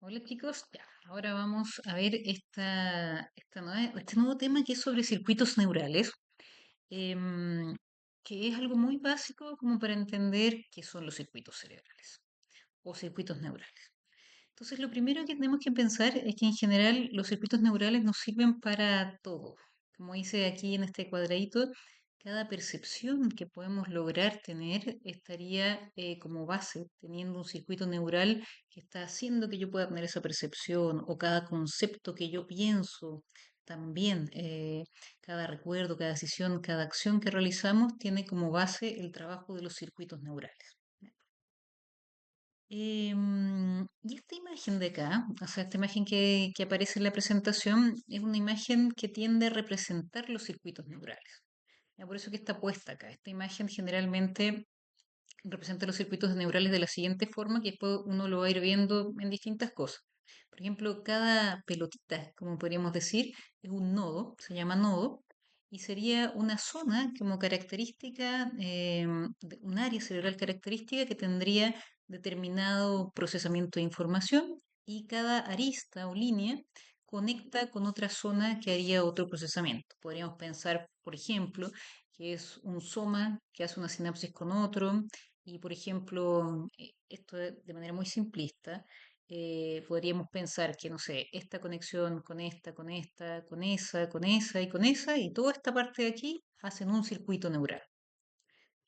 Hola chicos, ya, ahora vamos a ver este nuevo tema que es sobre circuitos neurales, em, que es algo muy básico como para entender qué son los circuitos cerebrales o circuitos neurales. Entonces, lo primero que tenemos que pensar es que en general los circuitos neurales nos sirven para todo. Como dice aquí en este cuadradito, cada percepción que podemos lograr tener estaría como base, teniendo un circuito neural que está haciendo que yo pueda tener esa percepción, o cada concepto que yo pienso también, cada recuerdo, cada decisión, cada acción que realizamos tiene como base el trabajo de los circuitos neurales. Y esta imagen de acá, o sea, esta imagen que aparece en la presentación, es una imagen que tiende a representar los circuitos neurales. Ya, por eso que está puesta acá. Esta imagen generalmente representa los circuitos neurales de la siguiente forma, que después uno lo va a ir viendo en distintas cosas. Por ejemplo, cada pelotita, como podríamos decir, es un nodo, se llama nodo, y sería una zona como característica, un área cerebral característica que tendría determinado procesamiento de información, y cada arista o línea conecta con otra zona que haría otro procesamiento. Podríamos pensar, por ejemplo, que es un soma que hace una sinapsis con otro, y, por ejemplo, esto de manera muy simplista, podríamos pensar que, no sé, esta conexión con esta, con esta, con esa y con esa, y toda esta parte de aquí hacen un circuito neural.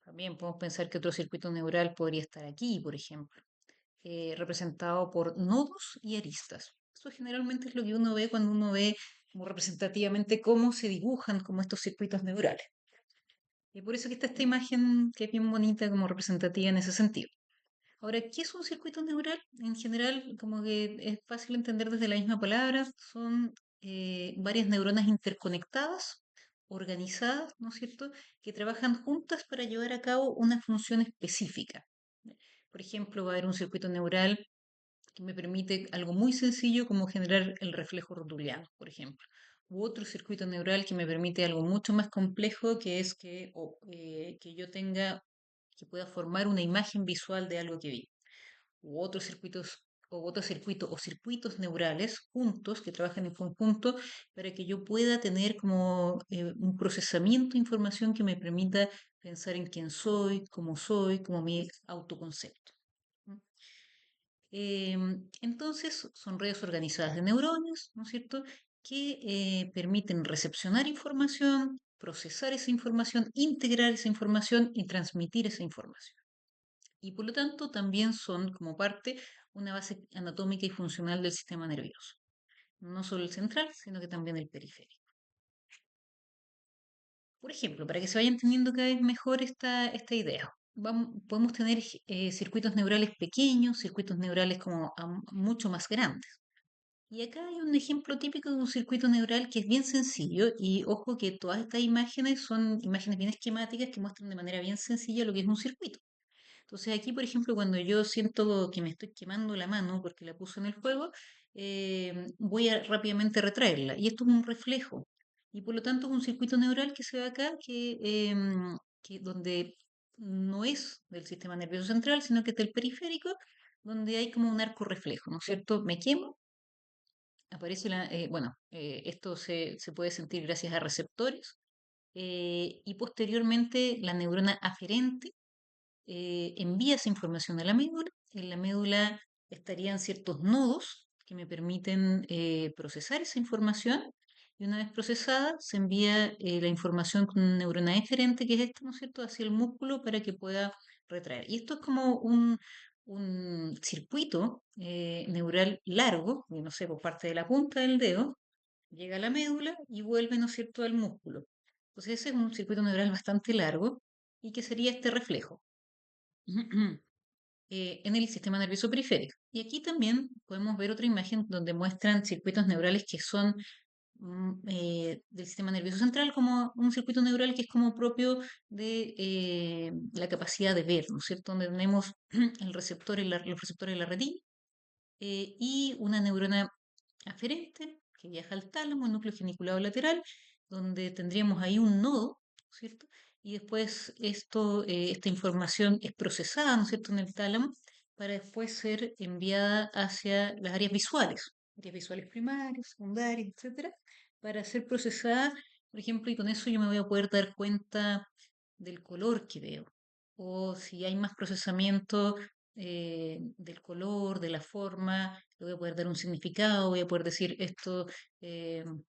También podemos pensar que otro circuito neural podría estar aquí, por ejemplo, representado por nodos y aristas. Eso generalmente es lo que uno ve cuando uno ve como representativamente cómo se dibujan como estos circuitos neurales. Y por eso que está esta imagen que es bien bonita como representativa en ese sentido. Ahora, ¿qué es un circuito neural? En general, como que es fácil entender desde la misma palabra, son varias neuronas interconectadas, organizadas, ¿no es cierto?, que trabajan juntas para llevar a cabo una función específica. Por ejemplo, va a haber un circuito neural que me permite algo muy sencillo como generar el reflejo rotuliano, por ejemplo. U otro circuito neural que me permite algo mucho más complejo, que es que yo tenga, que pueda formar una imagen visual de algo que vi. U otros circuitos, o otro circuito, o circuitos neurales juntos que trabajan en conjunto para que yo pueda tener como un procesamiento de información que me permita pensar en quién soy, como mi autoconcepto. Entonces, son redes organizadas de neuronas, ¿no es cierto?, que permiten recepcionar información, procesar esa información, integrar esa información y transmitir esa información. Y por lo tanto, también son como parte una base anatómica y funcional del sistema nervioso. No solo el central, sino que también el periférico. Por ejemplo, para que se vaya entendiendo cada vez mejor esta idea, podemos tener circuitos neurales pequeños, circuitos neurales como mucho más grandes. Y acá hay un ejemplo típico de un circuito neural que es bien sencillo, y ojo que todas estas imágenes son imágenes bien esquemáticas que muestran de manera bien sencilla lo que es un circuito. Entonces aquí, por ejemplo, cuando yo siento que me estoy quemando la mano porque la puse en el fuego, voy a rápidamente retraerla. Y esto es un reflejo. Y por lo tanto es un circuito neural que se ve acá, que donde no es del sistema nervioso central, sino que es del periférico, donde hay como un arco reflejo, ¿no es cierto? Me quemo, aparece esto se puede sentir gracias a receptores, y posteriormente la neurona aferente envía esa información a la médula. En la médula estarían ciertos nodos que me permiten procesar esa información, y una vez procesada se envía la información con una neurona eferente, que es esta, ¿no es cierto?, hacia el músculo para que pueda retraer. Y esto es como un circuito neural largo, y no sé, por parte de la punta del dedo, llega a la médula y vuelve, ¿no es cierto?, al músculo. Entonces ese es un circuito neural bastante largo, y que sería este reflejo en el sistema nervioso periférico. Y aquí también podemos ver otra imagen donde muestran circuitos neurales que son del sistema nervioso central, como un circuito neural que es como propio de la capacidad de ver, ¿no es cierto? Donde tenemos el receptor los receptores de la retina, y una neurona aferente que viaja al tálamo, el núcleo geniculado lateral, donde tendríamos ahí un nodo, ¿cierto? Y después esta información es procesada, ¿no es cierto?, en el tálamo para después ser enviada hacia las áreas visuales primarias, secundarias, etcétera, para ser procesada, por ejemplo, y con eso yo me voy a poder dar cuenta del color que veo, o si hay más procesamiento del color, de la forma, le voy a poder dar un significado, voy a poder decir esto, no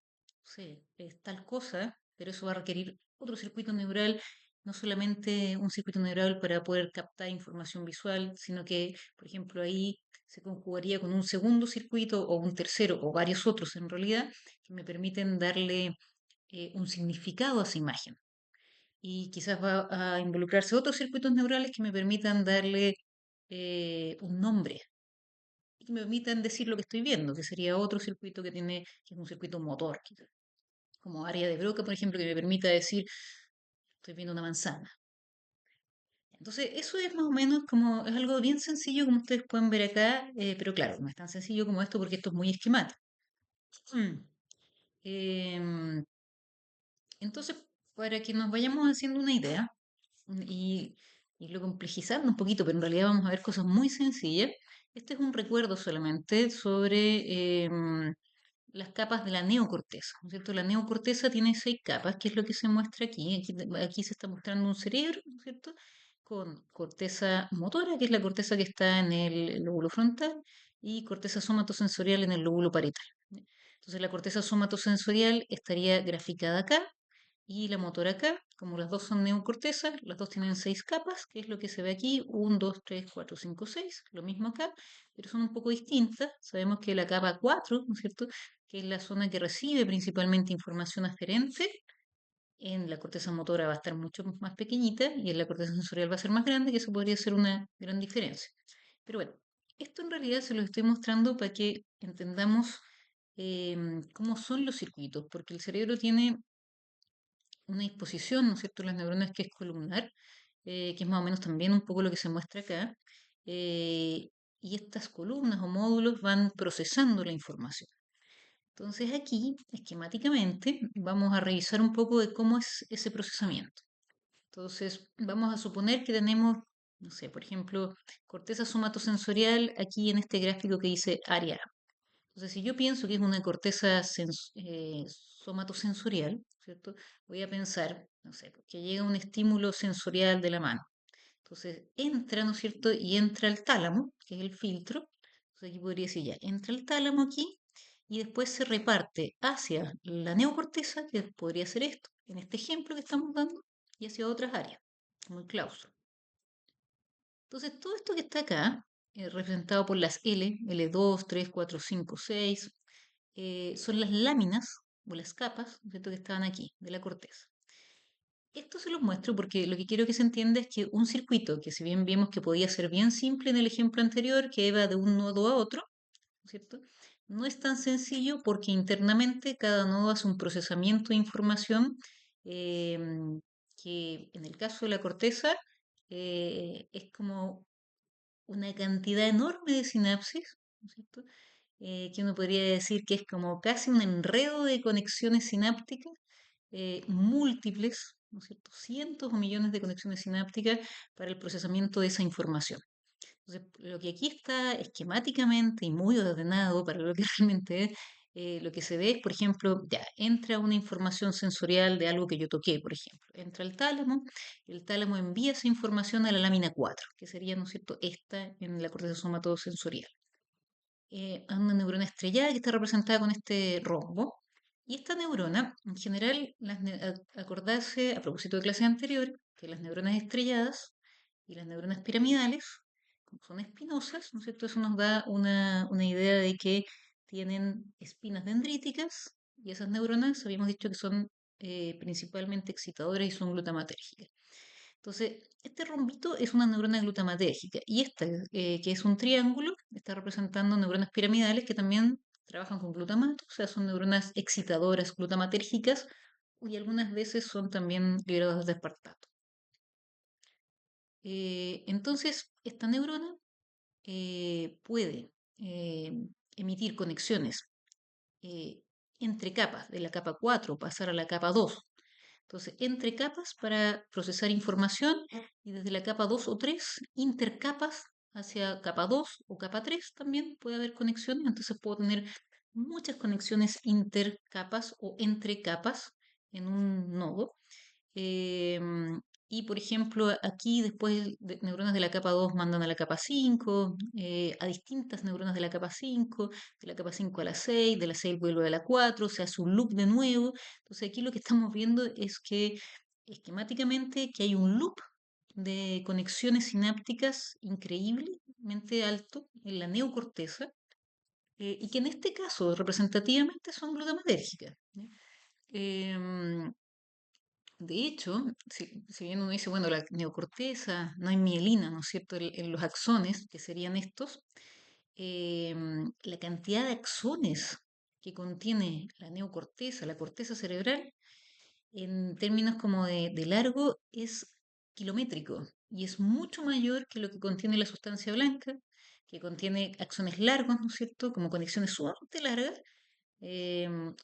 sé, es tal cosa, pero eso va a requerir otro circuito neural, no solamente un circuito neural para poder captar información visual, sino que, por ejemplo, ahí se conjugaría con un segundo circuito o un tercero o varios otros en realidad que me permiten darle un significado a esa imagen. Y quizás va a involucrarse otros circuitos neurales que me permitan darle un nombre y que me permitan decir lo que estoy viendo, que sería otro circuito que es un circuito motor, quizás, como área de Broca, por ejemplo, que me permita decir, estoy viendo una manzana. Entonces, eso es más o menos como, es algo bien sencillo como ustedes pueden ver acá, pero claro, no es tan sencillo como esto porque esto es muy esquemático. Mm. Em, entonces, para que nos vayamos haciendo una idea y, y lo complejizando un poquito, pero en realidad vamos a ver cosas muy sencillas, este es un recuerdo solamente sobre las capas de la neocorteza, ¿no es cierto? La neocorteza tiene 6 capas, que es lo que se muestra aquí. Aquí se está mostrando un cerebro, ¿no es cierto? Con corteza motora, que es la corteza que está en el lóbulo frontal, y corteza somatosensorial en el lóbulo parietal. Entonces la corteza somatosensorial estaría graficada acá y la motora acá. Como las dos son neocortezas, las dos tienen 6 capas, que es lo que se ve aquí, 1, 2, 3, 4, 5, 6, lo mismo acá, pero son un poco distintas. Sabemos que la capa 4, ¿no es cierto?, que es la zona que recibe principalmente información aferente, en la corteza motora va a estar mucho más pequeñita y en la corteza sensorial va a ser más grande, que eso podría ser una gran diferencia. Pero bueno, esto en realidad se lo estoy mostrando para que entendamos cómo son los circuitos, porque el cerebro tiene una disposición, ¿no es cierto?, las neuronas que es columnar, que es más o menos también un poco lo que se muestra acá, eh, y estas columnas o módulos van procesando la información. Entonces aquí, esquemáticamente, vamos a revisar un poco de cómo es ese procesamiento. Entonces, vamos a suponer que tenemos, no sé, por ejemplo, corteza somatosensorial aquí en este gráfico que dice área A. Entonces, si yo pienso que es una corteza somatosensorial, ¿cierto? Voy a pensar, no sé, que llega un estímulo sensorial de la mano. Entonces, entra, ¿no es cierto? Y entra al tálamo, que es el filtro. Entonces, aquí podría decir ya, entra el tálamo aquí y después se reparte hacia la neocorteza, que podría ser esto, en este ejemplo que estamos dando, y hacia otras áreas, como el claustro. Entonces, todo esto que está acá, representado por las L2, 3, 4, 5, 6, son las láminas o las capas, ¿no es cierto?, que estaban aquí, de la corteza. Esto se los muestro porque lo que quiero que se entienda es que un circuito, que si bien vimos que podía ser bien simple en el ejemplo anterior, que iba de un nodo a otro, ¿no es cierto?, no es tan sencillo porque internamente cada nodo hace un procesamiento de información que en el caso de la corteza es como una cantidad enorme de sinapsis, ¿no es cierto?, que uno podría decir que es como casi un enredo de conexiones sinápticas múltiples, ¿no es cierto?, cientos o millones de conexiones sinápticas para el procesamiento de esa información. Entonces, lo que aquí está esquemáticamente y muy ordenado para lo que realmente es, lo que se ve es, por ejemplo, ya entra una información sensorial de algo que yo toqué, por ejemplo, entra el tálamo envía esa información a la lámina 4, que sería, ¿no es cierto?, esta en la corteza somatosensorial, a una neurona estrellada que está representada con este rombo. Y esta neurona, en general, acordarse, a propósito de clases anteriores, que las neuronas estrelladas y las neuronas piramidales, como son espinosas, ¿no es cierto? Eso nos da una idea de que tienen espinas dendríticas y esas neuronas habíamos dicho que son principalmente excitadoras y son glutamatérgicas. Entonces, este rombito es una neurona glutamatérgica y esta, que es un triángulo, está representando neuronas piramidales que también trabajan con glutamato, o sea, son neuronas excitadoras glutamatérgicas y algunas veces son también liberadoras de aspartato. Entonces, esta neurona puede emitir conexiones eh, entre capas, de la capa 4 pasar a la capa 2. Entonces, entre capas para procesar información y desde la capa 2 o 3, intercapas hacia capa 2 o capa 3 también puede haber conexiones, entonces puedo tener muchas conexiones intercapas o entre capas en un nodo. Em, y por ejemplo, aquí después neuronas de la capa 2 mandan a la capa 5, a distintas neuronas de la capa 5, de la capa 5 a la 6, de la 6 vuelve a la 4, se hace un loop de nuevo. Entonces aquí lo que estamos viendo es que esquemáticamente que hay un loop de conexiones sinápticas increíblemente alto en la neocorteza, y que en este caso representativamente son glutamatérgicas. ¿Ya? Em, de hecho, si bien uno dice, bueno, la neocorteza, no hay mielina, ¿no es cierto?, en los axones, que serían estos, la cantidad de axones que contiene la neocorteza, la corteza cerebral, en términos como de largo, es kilométrico y es mucho mayor que lo que contiene la sustancia blanca, que contiene axones largos, ¿no es cierto?, como conexiones sumamente largas,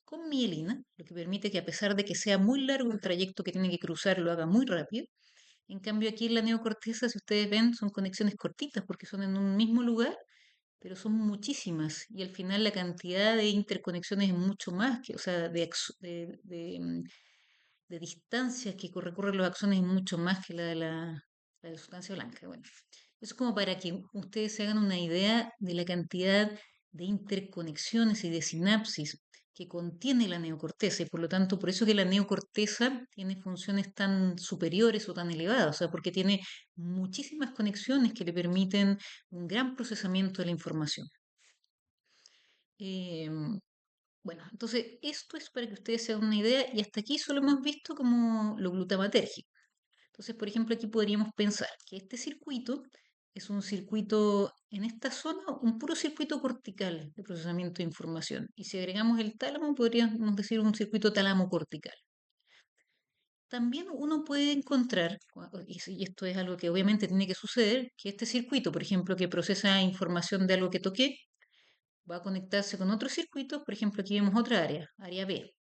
con mielina, lo que permite que a pesar de que sea muy largo el trayecto que tiene que cruzar, lo haga muy rápido. En cambio, aquí en la neocorteza, si ustedes ven, son conexiones cortitas porque son en un mismo lugar, pero son muchísimas y al final la cantidad de interconexiones es mucho más, que, o sea, de distancias que recorren los axones es mucho más que la de sustancia blanca. Bueno, eso es como para que ustedes se hagan una idea de la cantidad de interconexiones y de sinapsis que contiene la neocorteza y por lo tanto, por eso que la neocorteza tiene funciones tan superiores o tan elevadas, o sea, porque tiene muchísimas conexiones que le permiten un gran procesamiento de la información. Em, bueno, entonces esto es para que ustedes se hagan una idea y hasta aquí solo hemos visto como lo glutamatérgico. Entonces, por ejemplo, aquí podríamos pensar que este circuito es un circuito en esta zona, un puro circuito cortical de procesamiento de información. Y si agregamos el tálamo, podríamos decir un circuito talamo-cortical. También uno puede encontrar, y esto es algo que obviamente tiene que suceder, que este circuito, por ejemplo, que procesa información de algo que toqué, va a conectarse con otros circuitos, por ejemplo, aquí vemos otra área B.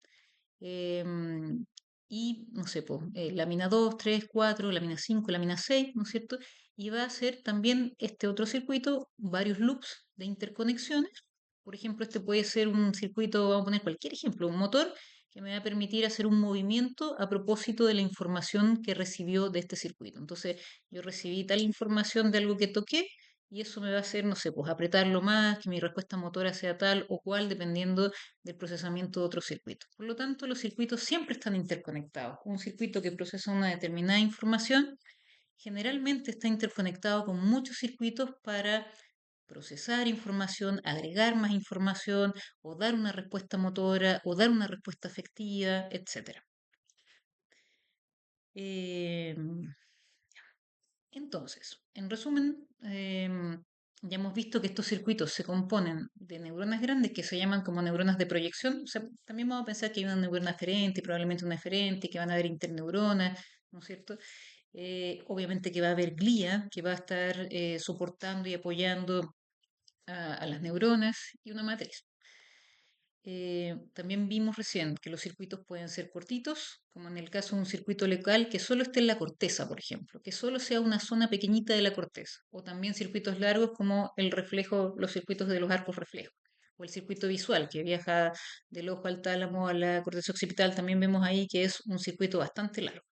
em, y, no sé, pues, lámina 2, 3, 4, lámina 5, lámina 6, ¿no es cierto? Y va a hacer también este otro circuito, varios loops de interconexiones. Por ejemplo, este puede ser un circuito, vamos a poner cualquier ejemplo, un motor que me va a permitir hacer un movimiento a propósito de la información que recibió de este circuito. Entonces, yo recibí tal información de algo que toqué y eso me va a hacer, no sé, pues apretarlo más, que mi respuesta motora sea tal o cual, dependiendo del procesamiento de otros circuitos. Por lo tanto, los circuitos siempre están interconectados. Un circuito que procesa una determinada información generalmente está interconectado con muchos circuitos para procesar información, agregar más información o dar una respuesta motora o dar una respuesta afectiva, etc. Entonces, en resumen, ya hemos visto que estos circuitos se componen de neuronas grandes que se llaman como neuronas de proyección. O sea, también vamos a pensar que hay una neurona aferente y probablemente una eferente, que van a haber interneuronas, ¿no es cierto? Obviamente que va a haber glía, que va a estar soportando y apoyando a las neuronas y una matriz. También vimos recién que los circuitos pueden ser cortitos, como en el caso de un circuito local que solo esté en la corteza, por ejemplo, que solo sea una zona pequeñita de la corteza, o también circuitos largos como el reflejo, los circuitos de los arcos reflejos, o el circuito visual que viaja del ojo al tálamo a la corteza occipital, también vemos ahí que es un circuito bastante largo.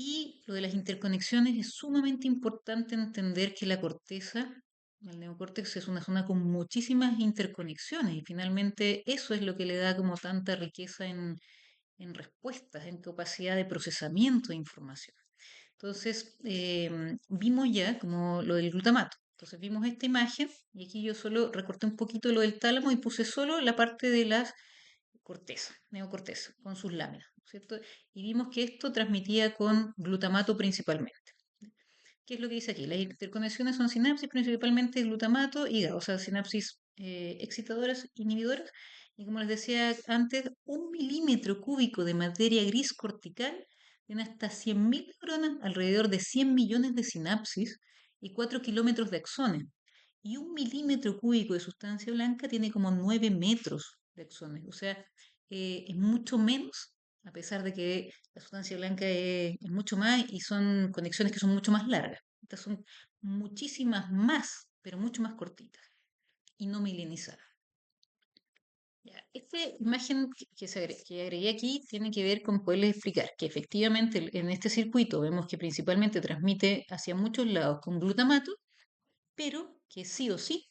Y lo de las interconexiones es sumamente importante entender que la corteza, el neocórtex, es una zona con muchísimas interconexiones y finalmente eso es lo que le da como tanta riqueza en respuestas, en capacidad de procesamiento de información. Entonces, vimos ya como lo del glutamato. Entonces vimos esta imagen y aquí yo solo recorté un poquito lo del tálamo y puse solo la parte de las corteza, neocorteza, con sus láminas, ¿cierto? Y vimos que esto transmitía con glutamato principalmente. ¿Qué es lo que dice aquí? Las interconexiones son sinapsis, principalmente glutamato y GABA, o sea, sinapsis excitadoras, inhibidoras. Y como les decía antes, 1 milímetro cúbico de materia gris cortical tiene hasta 100.000 neuronas, alrededor de 100 millones de sinapsis y 4 kilómetros de axones. Y 1 milímetro cúbico de sustancia blanca tiene como 9 metros de axones. O sea, es mucho menos, a pesar de que la sustancia blanca es mucho más y son conexiones que son mucho más largas. Estas son muchísimas más, pero mucho más cortitas y no milenizadas. Ya, esta imagen que agregué aquí tiene que ver con poderles explicar que efectivamente en este circuito vemos que principalmente transmite hacia muchos lados con glutamato, pero que sí o sí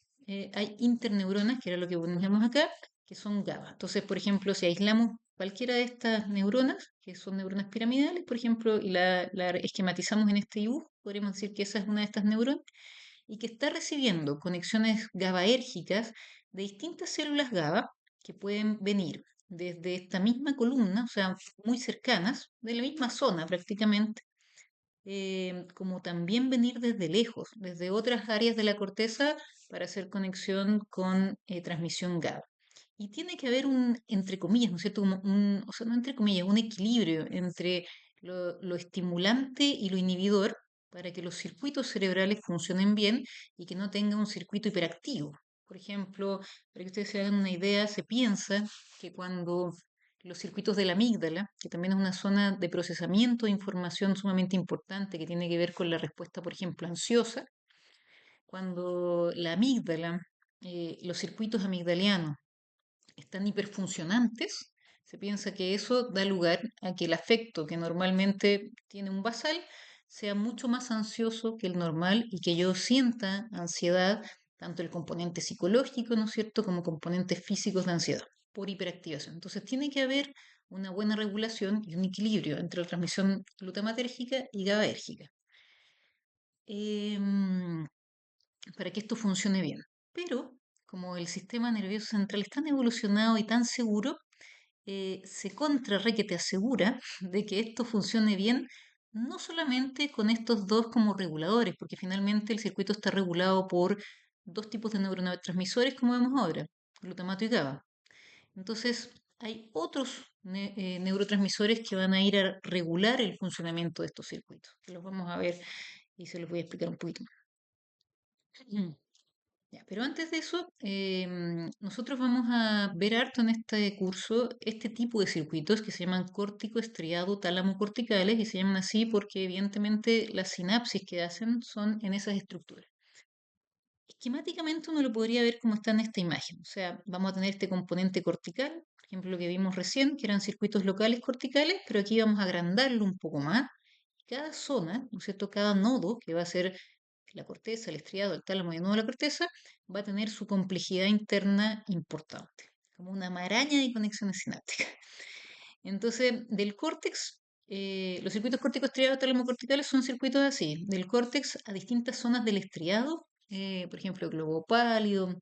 hay interneuronas, que era lo que poníamos acá, que son GABA. Entonces, por ejemplo, si aislamos cualquiera de estas neuronas, que son neuronas piramidales, por ejemplo, y la esquematizamos en este dibujo, podríamos decir que esa es una de estas neuronas, y que está recibiendo conexiones GABAérgicas de distintas células GABA que pueden venir desde esta misma columna, o sea, muy cercanas, de la misma zona prácticamente, como también venir desde lejos, desde otras áreas de la corteza para hacer conexión con transmisión GABA. Y tiene que haber un, entre comillas, ¿no es cierto? Como un, o sea, no entre comillas, un equilibrio entre lo estimulante y lo inhibidor para que los circuitos cerebrales funcionen bien y que no tenga un circuito hiperactivo. Por ejemplo, para que ustedes se hagan una idea, se piensa que cuando los circuitos de la amígdala, que también es una zona de procesamiento de información sumamente importante que tiene que ver con la respuesta, por ejemplo, ansiosa, cuando la amígdala, los circuitos amigdalianos están hiperfuncionantes, se piensa que eso da lugar a que el afecto que normalmente tiene un basal sea mucho más ansioso que el normal y que yo sienta ansiedad, tanto el componente psicológico, ¿no es cierto?, como componentes físicos de ansiedad por hiperactivación. Entonces tiene que haber una buena regulación y un equilibrio entre la transmisión glutamatérgica y GABAérgica. Em, para que esto funcione bien. Pero como el sistema nervioso central es tan evolucionado y tan seguro, se contrarre que te asegura de que esto funcione bien, no solamente con estos dos como reguladores, porque finalmente el circuito está regulado por dos tipos de neurotransmisores, como vemos ahora, glutamato y GABA. Entonces, hay otros neurotransmisores que van a ir a regular el funcionamiento de estos circuitos, que los vamos a ver y se los voy a explicar un poquito más. Ya, pero antes de eso, nosotros vamos a ver harto en este curso este tipo de circuitos que se llaman córtico estriado tálamo corticales y se llaman así porque evidentemente las sinapsis que hacen son en esas estructuras. Esquemáticamente uno lo podría ver como está en esta imagen, o sea, vamos a tener este componente cortical, por ejemplo, lo que vimos recién, que eran circuitos locales corticales, pero aquí vamos a agrandarlo un poco más. Cada zona, ¿no es cierto? Cada nodo, que va a ser la corteza, el estriado, el tálamo y el nodo de la corteza, va a tener su complejidad interna importante, como una maraña de conexiones sinápticas. Entonces, del córtex, los circuitos córtico estriados tálamo corticales son circuitos así, del córtex a distintas zonas del estriado, por ejemplo, el globo pálido,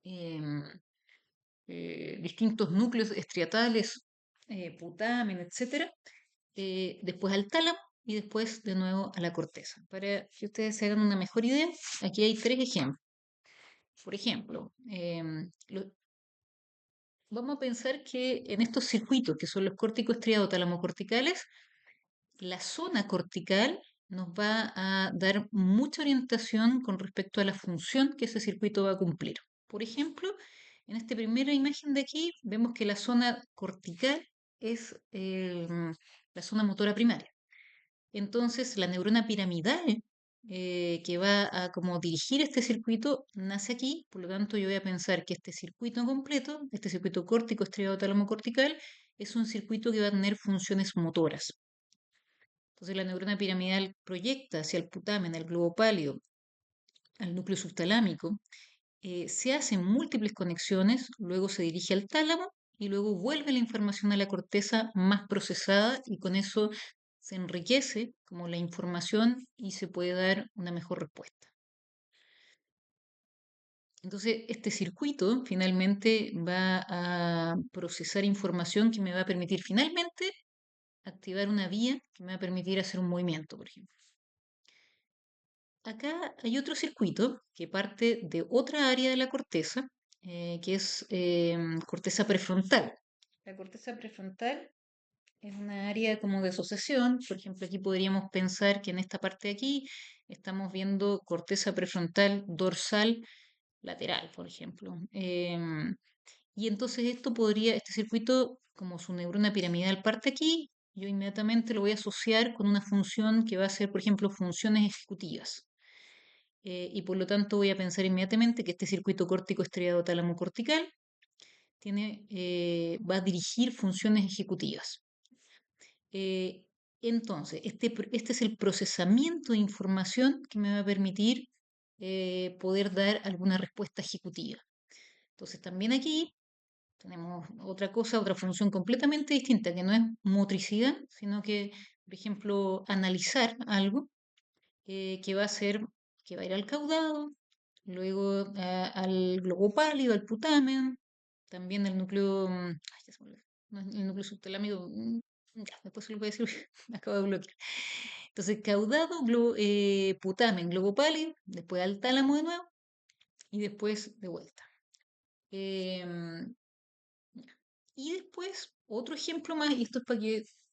em, distintos núcleos estriatales, putamen, etcétera, después al tálamo y después de nuevo a la corteza. Para que ustedes se hagan una mejor idea, aquí hay tres ejemplos. Por ejemplo, vamos a pensar que en estos circuitos, que son los córticos estriados talamocorticales, la zona cortical nos va a dar mucha orientación con respecto a la función que ese circuito va a cumplir. Por ejemplo, en esta primera imagen de aquí vemos que la zona cortical es la zona motora primaria. Entonces, la neurona piramidal que va a como dirigir este circuito nace aquí, por lo tanto yo voy a pensar que este circuito completo, este circuito córtico estriado tálamo cortical, es un circuito que va a tener funciones motoras. Entonces la neurona piramidal proyecta hacia el putamen, al globo pálido, al núcleo subtalámico, se hacen múltiples conexiones, luego se dirige al tálamo y luego vuelve la información a la corteza más procesada y con eso se enriquece como la información y se puede dar una mejor respuesta. Entonces, este circuito finalmente va a procesar información que me va a permitir finalmente activar una vía que me va a permitir hacer un movimiento, por ejemplo. Acá hay otro circuito que parte de otra área de la corteza, que es corteza prefrontal. La corteza prefrontal es una área como de asociación. Por ejemplo, aquí podríamos pensar que en esta parte de aquí estamos viendo corteza prefrontal dorsal lateral, por ejemplo. Y entonces esto podría, este circuito, como su neurona piramidal parte aquí yo inmediatamente lo voy a asociar con una función que va a ser, por ejemplo, funciones ejecutivas. Y por lo tanto voy a pensar inmediatamente que este circuito córtico estriado tálamo cortical va a dirigir funciones ejecutivas. Eh, entonces, este es el procesamiento de información que me va a permitir poder dar alguna respuesta ejecutiva. Entonces, también aquí tenemos otra cosa, otra función completamente distinta, que no es motricidad, sino que, por ejemplo, analizar algo que va a ser, que va a ir al caudado, luego al globo pálido, al putamen, también el núcleo, ay, ya se me olvidó, no es el núcleo subtalámico, ya, después se lo voy a decir, me acabo de bloquear. Entonces, caudado, putamen, globo pálido, después al tálamo de nuevo y después de vuelta. Em, y después, otro ejemplo más, y esto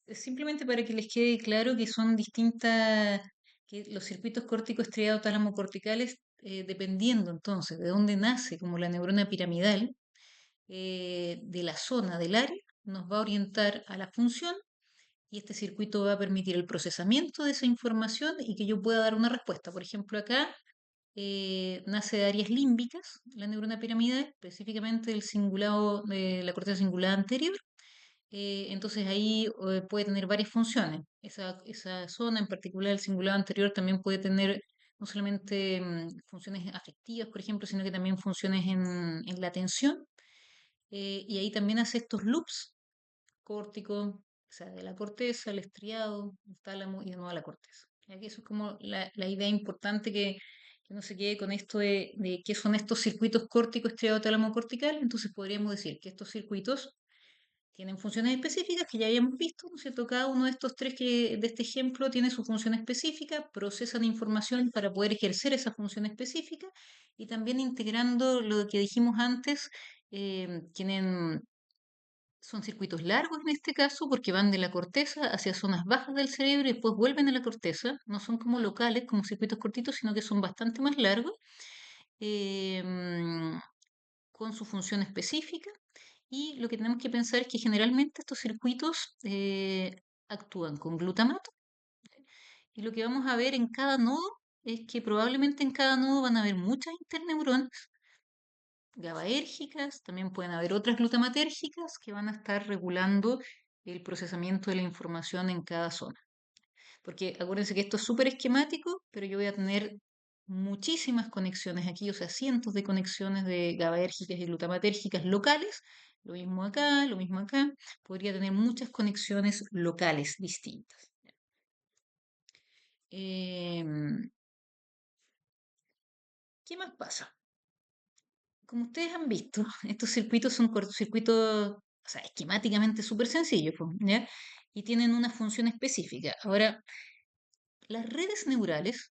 es simplemente para que les quede claro que son distintas, que los circuitos córticos estriados tálamo corticales, dependiendo entonces de dónde nace, como la neurona piramidal, de la zona del área, nos va a orientar a la función y este circuito va a permitir el procesamiento de esa información y que yo pueda dar una respuesta. Por ejemplo, acá nace de áreas límbicas, la neurona piramidal, específicamente del cingulado de la corteza cingulada anterior. Entonces ahí puede tener varias funciones. Esa zona en particular, el cingulado anterior, también puede tener no solamente funciones afectivas, por ejemplo, sino que también funciones en la atención. Y ahí también hace estos loops córticos, o sea, de la corteza, el estriado, el tálamo y de nuevo a la corteza. Ya que eso es como la idea importante que no se quede con esto de qué son estos circuitos córticos, estriado, tálamo cortical. Entonces podríamos decir que estos circuitos tienen funciones específicas que ya habíamos visto, ¿no es cierto? Cada uno de estos tres de este ejemplo tiene su función específica, procesan información para poder ejercer esa función específica y también integrando lo que dijimos antes, tienen son circuitos largos en este caso porque van de la corteza hacia zonas bajas del cerebro y después vuelven a la corteza. No son como locales, como circuitos cortitos, sino que son bastante más largos, em, con su función específica. Y lo que tenemos que pensar es que generalmente estos circuitos actúan con glutamato. Y lo que vamos a ver en cada nodo es que probablemente en cada nodo van a haber muchas interneuronas GABAérgicas, también pueden haber otras glutamatérgicas que van a estar regulando el procesamiento de la información en cada zona. Porque acuérdense que esto es súper esquemático, pero yo voy a tener muchísimas conexiones aquí, o sea, cientos de conexiones de GABAérgicas y glutamatérgicas locales. Lo mismo acá, lo mismo acá. Podría tener muchas conexiones locales distintas. Em, ¿Qué más pasa? Como ustedes han visto, estos circuitos son cortocircuitos, o sea, esquemáticamente súper sencillos, pues, ¿ya? Y tienen una función específica. Ahora, las redes neurales,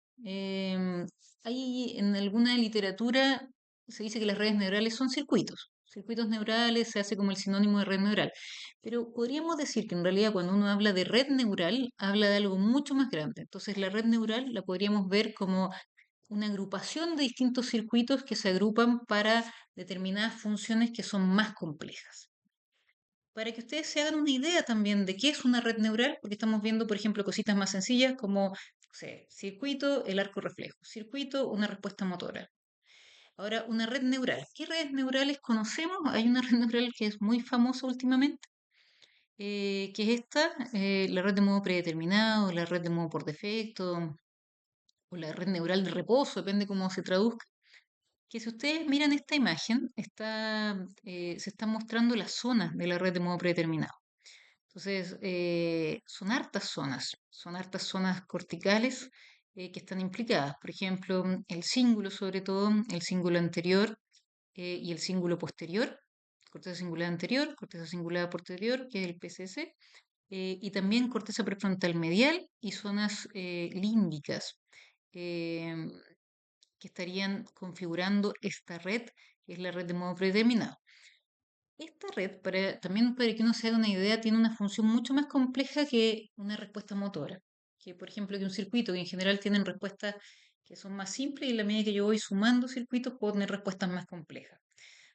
hay en alguna literatura se dice que las redes neurales son circuitos. Circuitos neurales se hace como el sinónimo de red neural. Pero podríamos decir que en realidad cuando uno habla de red neural, habla de algo mucho más grande. Entonces la red neural la podríamos ver como una agrupación de distintos circuitos que se agrupan para determinadas funciones que son más complejas. Para que ustedes se hagan una idea también de qué es una red neural, porque estamos viendo, por ejemplo, cositas más sencillas como, no sé, circuito, el arco reflejo, circuito, una respuesta motora. Ahora, una red neural. ¿Qué redes neurales conocemos? Hay una red neural que es muy famosa últimamente, que es esta, la red de modo predeterminado, la red de modo por defecto, o la red neural de reposo, depende cómo se traduzca. Que si ustedes miran esta imagen, se están mostrando las zonas de la red de modo predeterminado. Entonces, son hartas zonas corticales que están implicadas. Por ejemplo, el cíngulo, sobre todo, el cíngulo anterior y el cíngulo posterior, corteza cingulada anterior, corteza cingulada posterior, que es el PCC, y también corteza prefrontal medial y zonas límbicas. em, que estarían configurando esta red, que es la red de modo predeterminado. Esta red, también para que uno se haga una idea, tiene una función mucho más compleja que una respuesta motora. Que, por ejemplo, que un circuito, que en general tienen respuestas que son más simples y en la medida que yo voy sumando circuitos puedo tener respuestas más complejas.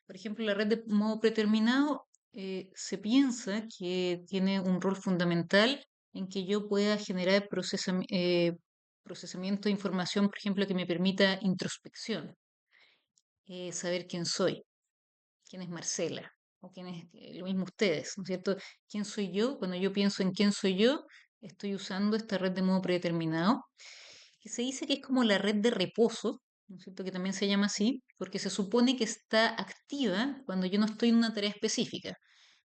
Por ejemplo, la red de modo predeterminado Se piensa que tiene un rol fundamental en que yo pueda generar procesamiento de información, por ejemplo, que me permita introspección, saber quién soy, quién es Marcela, o quién es lo mismo ustedes, ¿no es cierto? ¿Quién soy yo? Cuando yo pienso en quién soy yo, estoy usando esta red de modo predeterminado, que se dice que es como la red de reposo, ¿no es cierto? Que también se llama así, porque se supone que está activa cuando yo no estoy en una tarea específica.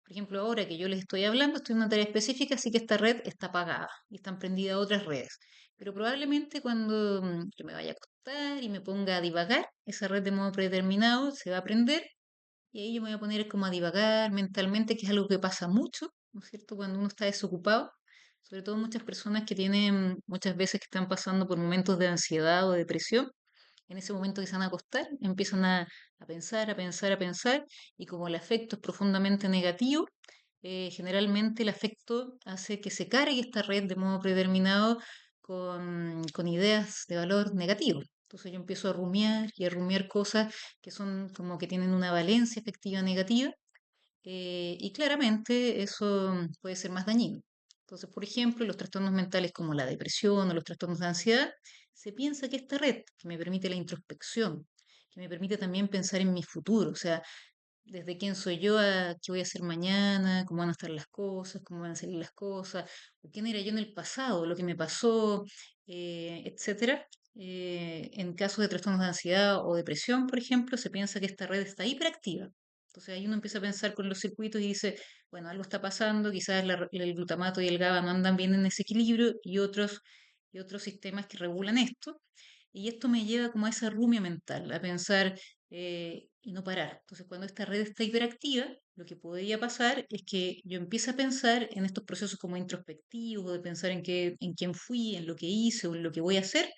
Por ejemplo, ahora que yo les estoy hablando, estoy en una tarea específica, así que esta red está apagada y están prendidas otras redes. Pero probablemente cuando yo me vaya a acostar y me ponga a divagar, esa red de modo predeterminado se va a prender y ahí yo me voy a poner como a divagar mentalmente, que es algo que pasa mucho, ¿no es cierto? Cuando uno está desocupado, sobre todo muchas personas que tienen, muchas veces que están pasando por momentos de ansiedad o depresión, en ese momento que se van a acostar, empiezan a pensar, a pensar, a pensar, y como el afecto es profundamente negativo, generalmente el afecto hace que se cargue esta red de modo predeterminado con ideas de valor negativo. Entonces yo empiezo a rumiar y a rumiar cosas que son como que tienen una valencia afectiva negativa y claramente eso puede ser más dañino. Entonces, por ejemplo, los trastornos mentales como la depresión o los trastornos de ansiedad, se piensa que esta red que me permite la introspección, que me permite también pensar en mi futuro, o sea, desde quién soy yo a qué voy a hacer mañana, cómo van a estar las cosas, cómo van a salir las cosas, o quién era yo en el pasado, lo que me pasó, etcétera. En casos de trastornos de ansiedad o depresión, por ejemplo, se piensa que esta red está hiperactiva. Entonces ahí uno empieza a pensar con los circuitos y dice, bueno, algo está pasando, quizás el glutamato y el GABA no andan bien en ese equilibrio y otros sistemas que regulan esto. Y esto me lleva como a esa rumia mental, a pensar y no parar. Entonces, cuando esta red está hiperactiva, lo que podría pasar es que yo empiece a pensar en estos procesos como introspectivos, de pensar en quién fui, en lo que hice o en lo que voy a hacer,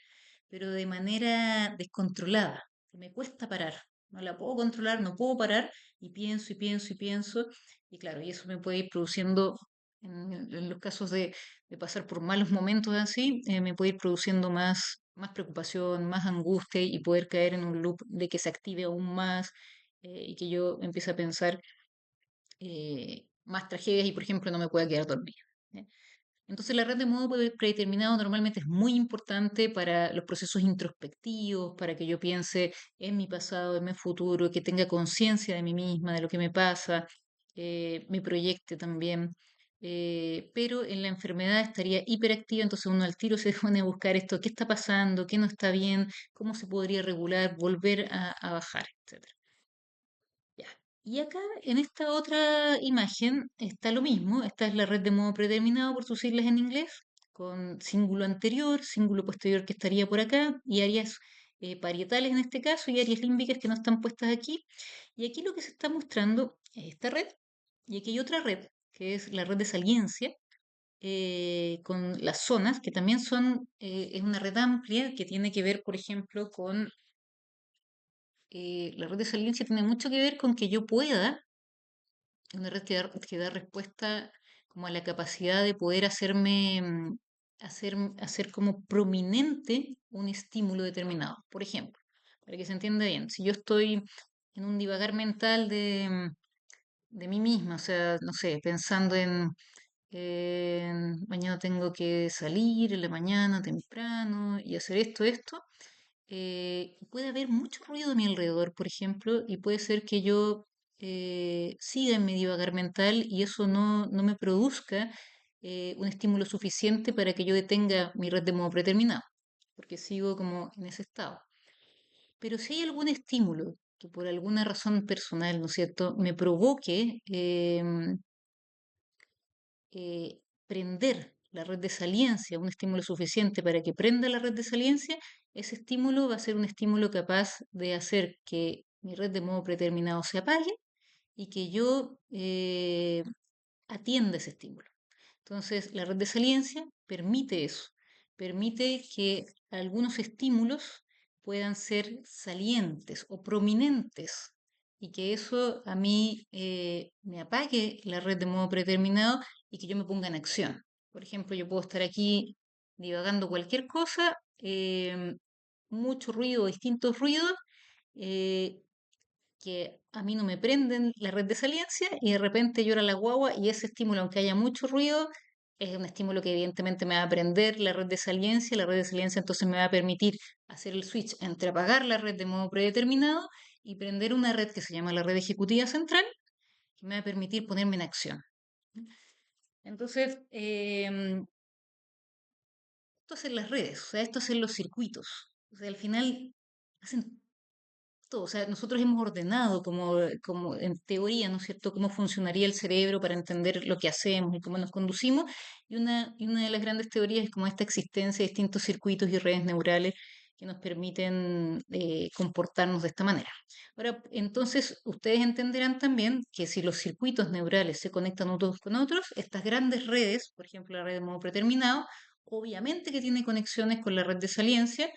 pero de manera descontrolada, que me cuesta parar. No la puedo controlar, no puedo parar y pienso y pienso y pienso. Y claro, y eso me puede ir produciendo, en los casos de pasar por malos momentos así, me puede ir produciendo más preocupación, más angustia y poder caer en un loop de que se active aún más y que yo empiece a pensar más tragedias y, por ejemplo, no me pueda quedar dormida. ¿Ya? Entonces, la red de modo predeterminado normalmente es muy importante para los procesos introspectivos, para que yo piense en mi pasado, en mi futuro, que tenga conciencia de mí misma, de lo que me pasa, me proyecte también. Pero en la enfermedad estaría hiperactiva, entonces uno al tiro se pone a buscar esto, qué está pasando, qué no está bien, cómo se podría regular, volver a bajar, etcétera. Ya. Y acá en esta otra imagen está lo mismo. Esta es la red de modo predeterminado por sus siglas en inglés, con cíngulo anterior, cíngulo posterior que estaría por acá, y áreas parietales en este caso, y áreas límbicas que no están puestas aquí. Y aquí lo que se está mostrando es esta red, y aquí hay otra red, que es la red de saliencia, con las zonas, que también es una red amplia que tiene que ver, por ejemplo, con la red de saliencia tiene mucho que ver con que yo pueda una red que da respuesta como a la capacidad de poder hacer como prominente un estímulo determinado. Por ejemplo, para que se entienda bien, si yo estoy en un divagar mental de mí misma, o sea, no sé, pensando en mañana tengo que salir en la mañana temprano y hacer esto, puede haber mucho ruido a mi alrededor, por ejemplo, y puede ser que yo siga en mi divagar mental y eso no me produzca un estímulo suficiente para que yo detenga mi red de modo predeterminado, porque sigo como en ese estado. Pero si hay algún estímulo que por alguna razón personal, ¿no es cierto?, me provoque prender la red de saliencia, un estímulo suficiente para que prenda la red de saliencia, ese estímulo va a ser un estímulo capaz de hacer que mi red de modo predeterminado se apague y que yo atienda ese estímulo. Entonces, la red de saliencia permite eso, permite que algunos estímulos puedan ser salientes o prominentes y que eso a mí me apague la red de modo predeterminado y que yo me ponga en acción. Por ejemplo, yo puedo estar aquí divagando cualquier cosa, mucho ruido, distintos ruidos, eh, que a mí no me prenden la red de saliencia y de repente llora la guagua y ese estímulo, aunque haya mucho ruido, es un estímulo que evidentemente me va a prender la red de saliencia. La red de saliencia entonces me va a permitir hacer el switch entre apagar la red de modo predeterminado y prender una red que se llama la red ejecutiva central, que me va a permitir ponerme en acción. Entonces, esto hacen las redes, o sea, esto hacen los circuitos. O sea, al final hacen todo. O sea, nosotros hemos ordenado como en teoría, ¿no es cierto?, cómo funcionaría el cerebro para entender lo que hacemos y cómo nos conducimos. Y una de las grandes teorías es como esta existencia de distintos circuitos y redes neurales que nos permiten comportarnos de esta manera. Ahora, entonces, ustedes entenderán también que si los circuitos neurales se conectan unos con otros, estas grandes redes, por ejemplo, la red de modo predeterminado, obviamente que tiene conexiones con la red de saliencia,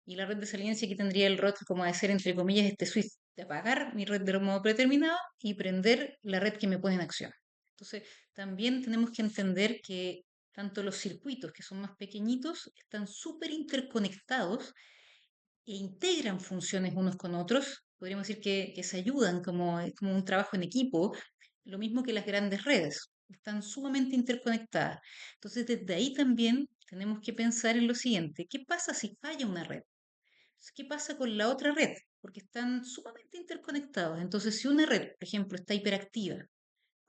y la red de saliencia aquí tendría el rol como de ser, entre comillas, este switch de apagar mi red de modo predeterminado y prender la red que me pone en acción. Entonces, también tenemos que entender que tanto los circuitos, que son más pequeñitos, están súper interconectados e integran funciones unos con otros. Podríamos decir que se ayudan como un trabajo en equipo, lo mismo que las grandes redes. Están sumamente interconectadas. Entonces, desde ahí también tenemos que pensar en lo siguiente: ¿qué pasa si falla una red? ¿Qué pasa con la otra red? Porque están sumamente interconectados. Entonces, si una red, por ejemplo, está hiperactiva,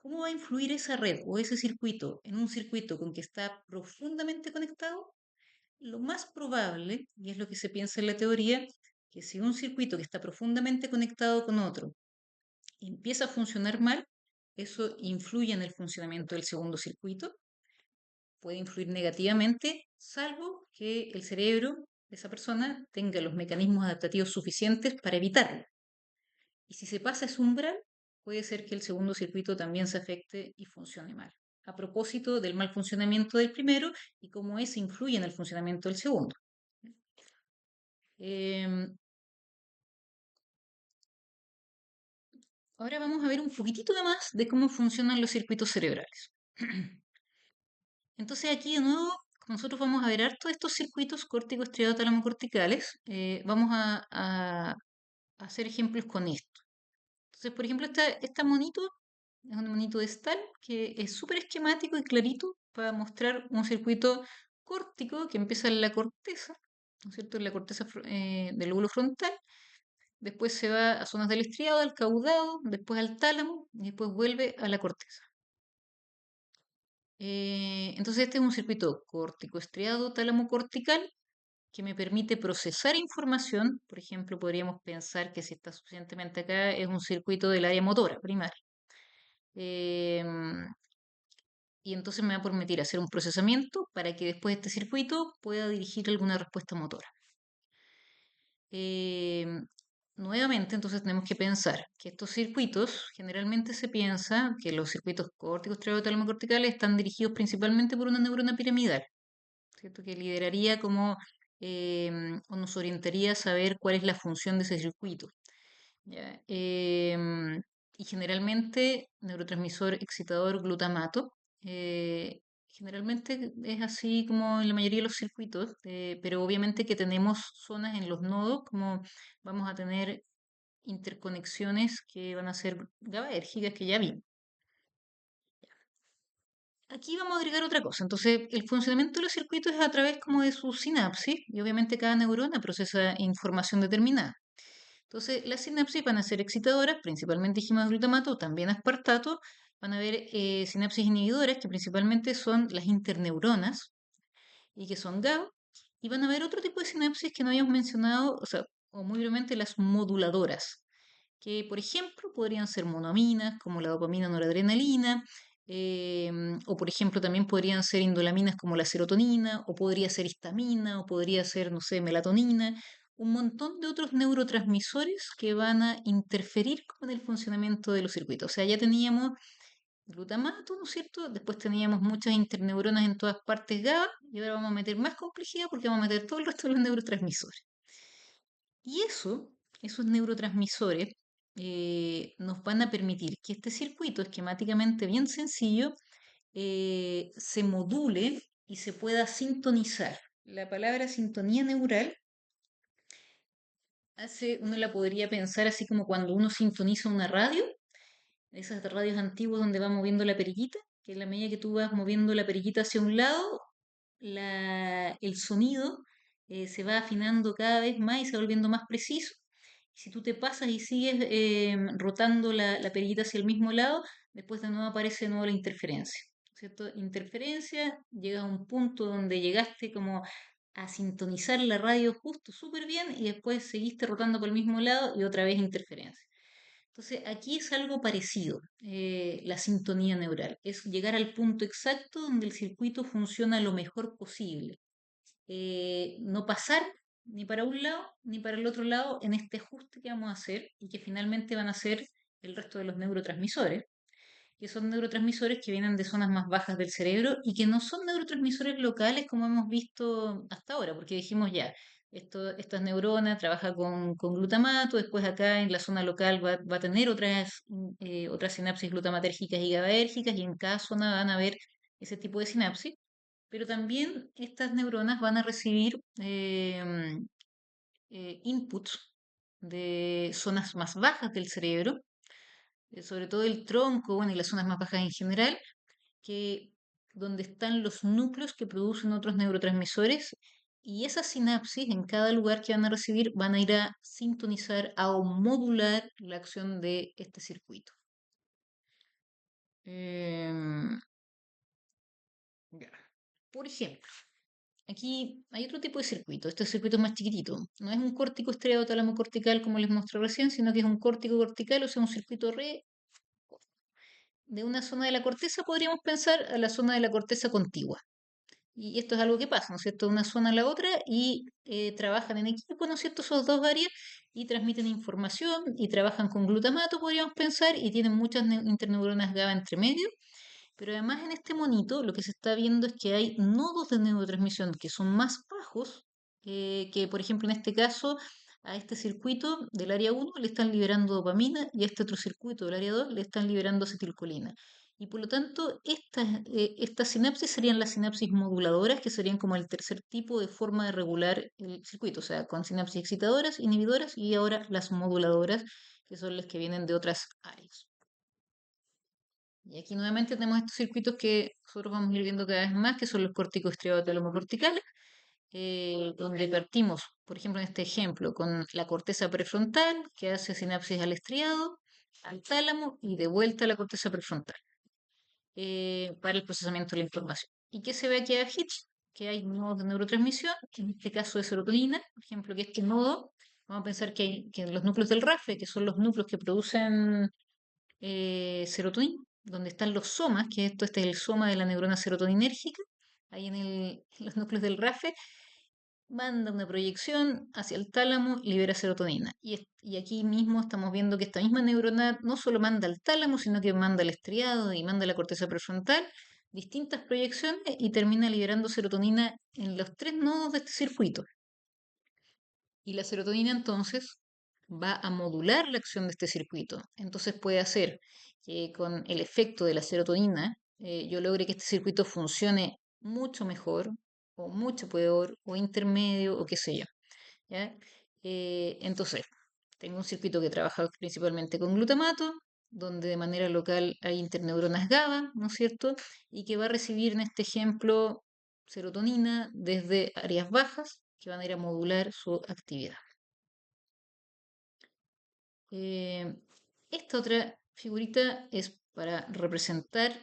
¿cómo va a influir esa red o ese circuito en un circuito con que está profundamente conectado? Lo más probable, y es lo que se piensa en la teoría, que si un circuito que está profundamente conectado con otro empieza a funcionar mal, eso influye en el funcionamiento del segundo circuito, puede influir negativamente, salvo que el cerebro de esa persona tenga los mecanismos adaptativos suficientes para evitarlo. Y si se pasa ese umbral, puede ser que el segundo circuito también se afecte y funcione mal. A propósito del mal funcionamiento del primero y cómo ese influye en el funcionamiento del segundo. Em, Ahora vamos a ver un poquitito de más de cómo funcionan los circuitos cerebrales. Entonces aquí de nuevo, como nosotros vamos a ver harto de estos circuitos córticos striado corticales, vamos a hacer ejemplos con esto. Entonces, por ejemplo, esta monito es un monito de Stahl que es súper esquemático y clarito para mostrar un circuito córtico que empieza en la corteza, ¿no es cierto? En la corteza del lóbulo frontal, después se va a zonas del estriado, al caudado, después al tálamo y después vuelve a la corteza. Entonces este es un circuito córtico-estriado tálamo cortical que me permite procesar información. Por ejemplo, podríamos pensar que si está suficientemente acá es un circuito del área motora primaria. Em, y entonces me va a permitir hacer un procesamiento para que después este circuito pueda dirigir alguna respuesta motora. Em, Nuevamente, entonces tenemos que pensar que estos circuitos, generalmente se piensa que los circuitos córticos, triadotálamo corticales están dirigidos principalmente por una neurona piramidal, ¿cierto? Que lideraría como o nos orientaría a saber cuál es la función de ese circuito. ¿Ya? Y generalmente neurotransmisor excitador glutamato. Generalmente es así como en la mayoría de los circuitos, pero obviamente que tenemos zonas en los nodos, como vamos a tener interconexiones que van a ser GABAérgicas que ya vimos. Aquí vamos a agregar otra cosa. Entonces, el funcionamiento de los circuitos es a través como de su sinapsis y obviamente cada neurona procesa información determinada. Entonces, las sinapsis van a ser excitadoras, principalmente dijimos glutamato, también aspartato. Van a haber sinapsis inhibidoras, que principalmente son las interneuronas y que son GABA. Y van a haber otro tipo de sinapsis que no habíamos mencionado, o sea, o muy brevemente las moduladoras, que por ejemplo podrían ser monoaminas, como la dopamina noradrenalina, o por ejemplo también podrían ser indolaminas como la serotonina, o podría ser histamina, o podría ser, no sé, melatonina, un montón de otros neurotransmisores que van a interferir con el funcionamiento de los circuitos. O sea, ya teníamos glutamato, ¿no es cierto? Después teníamos muchas interneuronas en todas partes GABA, y ahora vamos a meter más complejidad porque vamos a meter todo el resto de los neurotransmisores. Y esos neurotransmisores nos van a permitir que este circuito, esquemáticamente bien sencillo, se module y se pueda sintonizar. La palabra sintonía neural uno la podría pensar así como cuando uno sintoniza una radio, esas radios antiguas donde va moviendo la perillita, que en la medida que tú vas moviendo la perillita hacia un lado, el sonido se va afinando cada vez más y se va volviendo más preciso. Si tú te pasas y sigues rotando la perillita hacia el mismo lado, después de nuevo aparece de nuevo la interferencia. ¿Cierto? Interferencia, llegas a un punto donde llegaste como a sintonizar la radio justo súper bien y después seguiste rotando por el mismo lado y otra vez interferencia. Entonces, aquí es algo parecido, la sintonía neural, es llegar al punto exacto donde el circuito funciona lo mejor posible. No pasar ni para un lado ni para el otro lado en este ajuste que vamos a hacer y que finalmente van a ser el resto de los neurotransmisores, que son neurotransmisores que vienen de zonas más bajas del cerebro y que no son neurotransmisores locales como hemos visto hasta ahora, porque dijimos ya, estas neuronas trabajan con glutamato, después acá en la zona local va a tener otras sinapsis glutamatérgicas y GABAérgicas y en cada zona van a haber ese tipo de sinapsis, pero también estas neuronas van a recibir inputs de zonas más bajas del cerebro, sobre todo el tronco, bueno, y las zonas más bajas en general, que donde están los núcleos que producen otros neurotransmisores y esas sinapsis en cada lugar que van a recibir van a ir a sintonizar, a modular la acción de este circuito. Em, ya. Por ejemplo, aquí hay otro tipo de circuito. Este circuito es más chiquitito. No es un córtico estriado tálamo cortical como les mostré recién, sino que es un córtico cortical, o sea, un circuito re de una zona de la corteza, podríamos pensar, a la zona de la corteza contigua. Y esto es algo que pasa, ¿no es cierto?, de una zona a la otra y trabajan en equipo, ¿no es cierto?, esos dos áreas y transmiten información y trabajan con glutamato, podríamos pensar, y tienen muchas interneuronas GABA entre medio. Pero además en este monito lo que se está viendo es que hay nodos de neurotransmisión que son más bajos, que por ejemplo en este caso a este circuito del área 1 le están liberando dopamina y a este otro circuito del área 2 le están liberando acetilcolina. Y por lo tanto, estas sinapsis serían las sinapsis moduladoras, que serían como el tercer tipo de forma de regular el circuito, o sea, con sinapsis excitadoras, inhibidoras y ahora las moduladoras, que son las que vienen de otras áreas. Y aquí nuevamente tenemos estos circuitos que nosotros vamos a ir viendo cada vez más, que son los córticos estriado-talamocorticales, donde partimos, por ejemplo, en este ejemplo, con la corteza prefrontal, que hace sinapsis al estriado, al tálamo y de vuelta a la corteza prefrontal, para el procesamiento de la información. ¿Y qué se ve aquí abajo? Que hay nodos de neurotransmisión, que en este caso de serotonina, por ejemplo, que este nodo, vamos a pensar que los núcleos del RAFE, que son los núcleos que producen serotonina, donde están los somas, que este es el soma de la neurona serotoninérgica, ahí en los núcleos del RAFE, manda una proyección hacia el tálamo, libera serotonina. Y aquí mismo estamos viendo que esta misma neurona no solo manda al tálamo, sino que manda al estriado y manda a la corteza prefrontal, distintas proyecciones y termina liberando serotonina en los tres nodos de este circuito. Y la serotonina entonces va a modular la acción de este circuito. Entonces puede hacer que con el efecto de la serotonina yo logre que este circuito funcione mucho mejor o mucho peor o intermedio o qué sé yo. ¿Ya? Entonces, tengo un circuito que trabaja principalmente con glutamato, donde de manera local hay interneuronas GABA, ¿no es cierto? Y que va a recibir en este ejemplo serotonina desde áreas bajas que van a ir a modular su actividad. Eh, esta otra figurita es para representar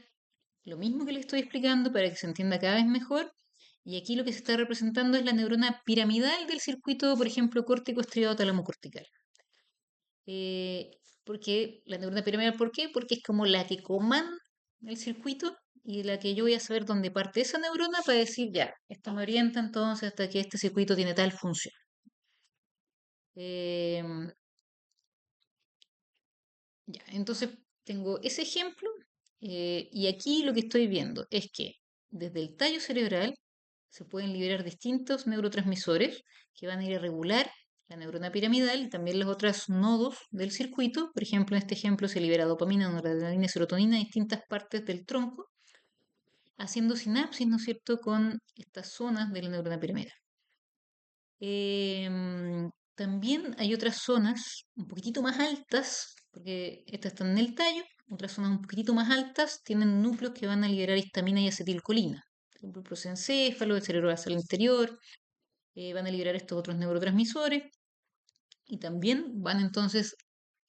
lo mismo que le estoy explicando para que se entienda cada vez mejor. Y aquí lo que se está representando es la neurona piramidal del circuito, por ejemplo, córtico estriado talamocortical. Porque la neurona piramidal, ¿por qué? Porque es como la que comanda el circuito y la que yo voy a saber dónde parte esa neurona para decir, ya, esto me orienta entonces hasta que este circuito tiene tal función. Em, Ya, entonces tengo ese ejemplo y aquí lo que estoy viendo es que desde el tallo cerebral se pueden liberar distintos neurotransmisores que van a ir a regular la neurona piramidal y también los otros nodos del circuito. Por ejemplo, en este ejemplo se libera dopamina, noradrenalina y serotonina en distintas partes del tronco, haciendo sinapsis, ¿no es cierto?, con estas zonas de la neurona piramidal. También hay otras zonas un poquitito más altas, porque estas están en el tallo, otras zonas un poquitito más altas tienen núcleos que van a liberar histamina y acetilcolina. Por ejemplo, el prosencéfalo, el cerebro basal interior, van a liberar estos otros neurotransmisores y también van entonces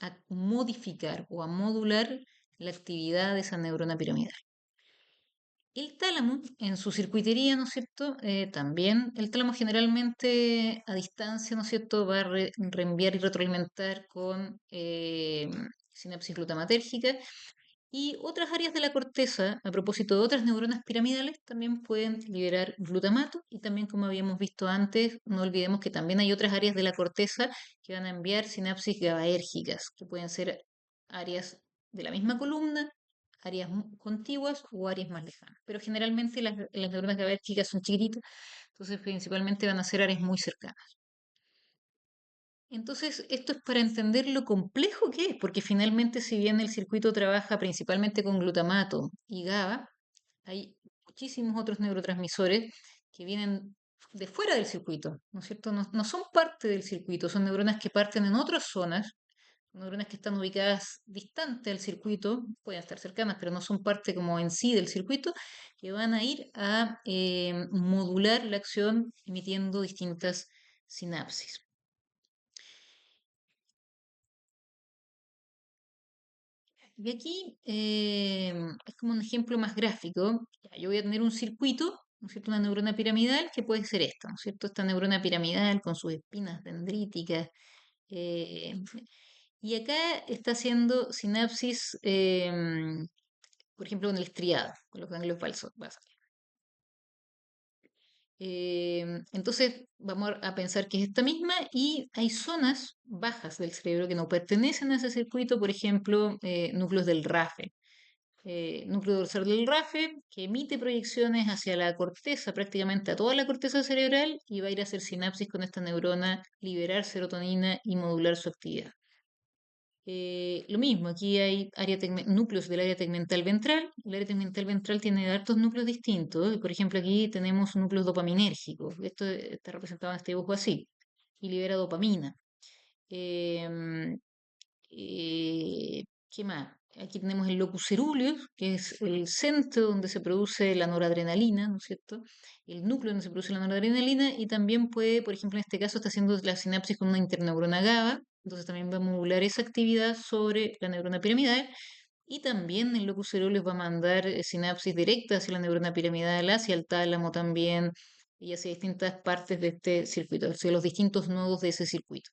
a modificar o a modular la actividad de esa neurona piramidal. El tálamo, en su circuitería, ¿no es cierto? También el tálamo generalmente a distancia, ¿no es cierto?, va a reenviar y retroalimentar con sinapsis glutamatérgica y otras áreas de la corteza, a propósito de otras neuronas piramidales, también pueden liberar glutamato y también, como habíamos visto antes, no olvidemos que también hay otras áreas de la corteza que van a enviar sinapsis GABAérgicas, que pueden ser áreas de la misma columna, áreas contiguas o áreas más lejanas. Pero generalmente las neuronas GABAérgicas son chiquititas, entonces principalmente van a ser áreas muy cercanas. Entonces, esto es para entender lo complejo que es, porque finalmente, si bien el circuito trabaja principalmente con glutamato y GABA, hay muchísimos otros neurotransmisores que vienen de fuera del circuito, ¿no es cierto? No son parte del circuito, son neuronas que parten en otras zonas, neuronas que están ubicadas distante del circuito, pueden estar cercanas, pero no son parte como en sí del circuito, que van a ir a modular la acción emitiendo distintas sinapsis. Y aquí es como un ejemplo más gráfico. Ya, yo voy a tener un circuito, ¿no es cierto? Una neurona piramidal que puede ser esta, ¿no es cierto? Esta neurona piramidal con sus espinas dendríticas. eh, y acá está haciendo sinapsis, por ejemplo, con el estriado, con los ganglios basales. Entonces vamos a pensar que es esta misma y hay zonas bajas del cerebro que no pertenecen a ese circuito, por ejemplo, núcleos del RAFE, núcleo dorsal del RAFE, que emite proyecciones hacia la corteza, prácticamente a toda la corteza cerebral, y va a ir a hacer sinapsis con esta neurona, liberar serotonina y modular su actividad. Lo mismo, aquí hay núcleos del área tegmental ventral. El área tegmental ventral tiene hartos núcleos distintos. Por ejemplo, aquí tenemos núcleos dopaminérgicos. Esto está representado en este dibujo así. Y libera dopamina. Em, ¿Qué más? Aquí tenemos el locus coeruleus, que es el centro donde se produce la noradrenalina, ¿no es cierto? El núcleo donde se produce la noradrenalina y también puede, por ejemplo, en este caso está haciendo la sinapsis con una interneurona GABA, entonces también va a modular esa actividad sobre la neurona piramidal y también el locus coeruleus va a mandar sinapsis directa hacia la neurona piramidal, hacia el tálamo también y hacia distintas partes de este circuito, hacia los distintos nodos de ese circuito.